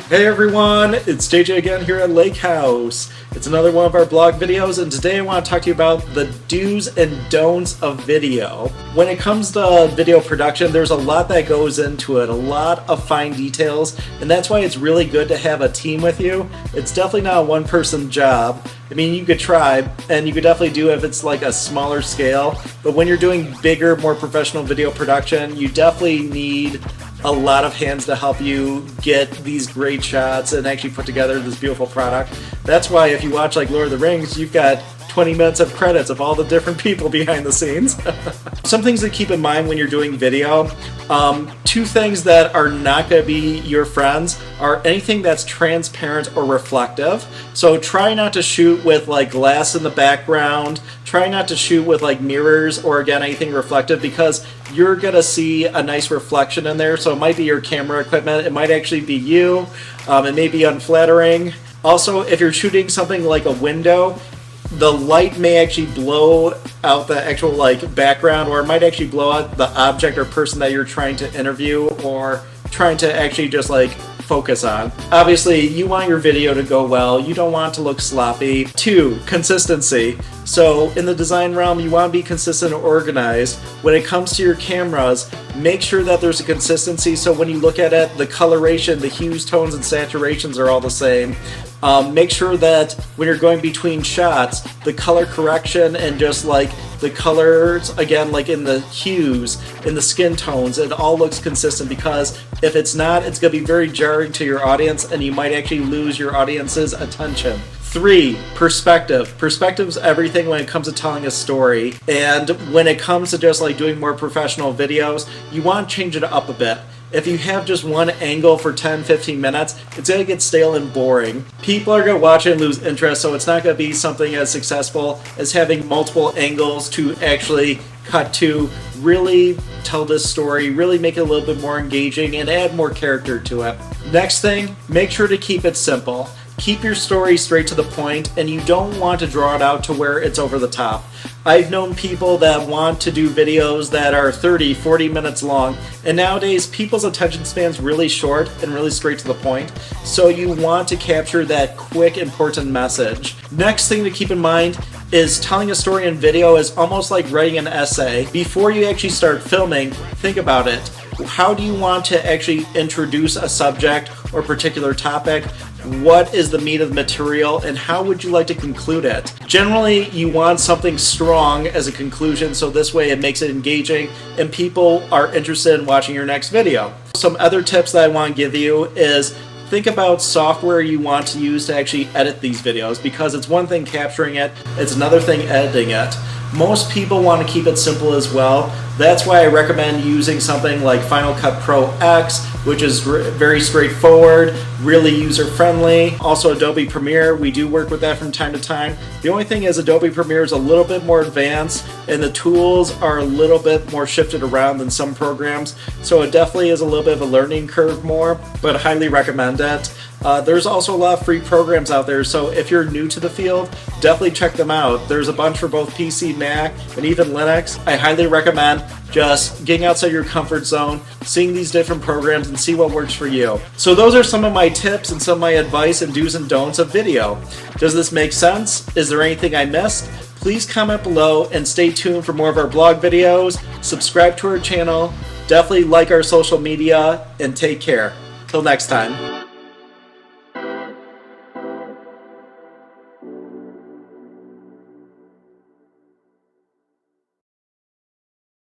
Hey everyone, it's JJ again here at Lakehouse. It's another one of our blog videos, and today I want to talk to you about the do's and don'ts of video. When it comes to video production, there's a lot that goes into it, a lot of fine details, and that's why it's really good to have a team with you. It's definitely not a one-person job. I mean, you could try, and you could definitely do it if it's like a smaller scale, but when you're doing bigger, more professional video production, you definitely need a lot of hands to help you get these great shots and actually put together this beautiful product. That's why if you watch like Lord of the Rings, you've got 20 minutes of credits of all the different people behind the scenes. Some things to keep in mind when you're doing video. Two things that are not going to be your friends are anything that's transparent or reflective. So try not to shoot with like glass in the background. Try not to shoot with like mirrors or again anything reflective, because you're going to see a nice reflection in there. So it might be your camera equipment. It might actually be you. It may be unflattering. Also, if you're shooting something like a window, the light may actually blow out the actual like background, or it might actually blow out the object or person that you're trying to interview or trying to actually just like focus on. Obviously, you want your video to go well. You don't want it to look sloppy. 2, consistency. So in the design realm, you want to be consistent and organized. When it comes to your cameras, make sure that there's a consistency, so when you look at it, the coloration, the hues, tones, and saturations are all the same. Make sure that when you're going between shots, the color correction and just like the colors, again, like in the hues, in the skin tones, it all looks consistent, because if it's not, it's going to be very jarring to your audience and you might actually lose your audience's attention. 3, perspective. Perspective's everything when it comes to telling a story, and when it comes to just like doing more professional videos, you want to change it up a bit. If you have just one angle for 10-15 minutes, it's going to get stale and boring. People are going to watch it and lose interest, so it's not going to be something as successful as having multiple angles to actually cut to really tell this story, really make it a little bit more engaging and add more character to it. Next thing, make sure to keep it simple. Keep your story straight to the point, and you don't want to draw it out to where it's over the top. I've known people that want to do videos that are 30-40 minutes long, and nowadays people's attention span's really short and really straight to the point, so you want to capture that quick, important message. Next thing to keep in mind is telling a story in video is almost like writing an essay. Before you actually start filming, think about it. How do you want to actually introduce a subject or particular topic? What is the meat of the material, and how would you like to conclude it? Generally, you want something strong as a conclusion, so this way it makes it engaging and people are interested in watching your next video. Some other tips that I want to give you is think about software you want to use to actually edit these videos, because it's one thing capturing it, it's another thing editing it. Most people want to keep it simple as well. That's why I recommend using something like Final Cut Pro X, which is very straightforward, really user-friendly. Also Adobe Premiere, we do work with that from time to time. The only thing is Adobe Premiere is a little bit more advanced, and the tools are a little bit more shifted around than some programs, so it definitely is a little bit of a learning curve more, but I highly recommend it. There's also a lot of free programs out there, so if you're new to the field, definitely check them out. There's a bunch for both PC, Mac, and even Linux. I highly recommend just getting outside your comfort zone, seeing these different programs, and see what works for you. So those are some of my tips and some of my advice and do's and don'ts of video. Does this make sense? Is there anything I missed? Please comment below and stay tuned for more of our blog videos. Subscribe to our channel, definitely like our social media, and take care. Till next time.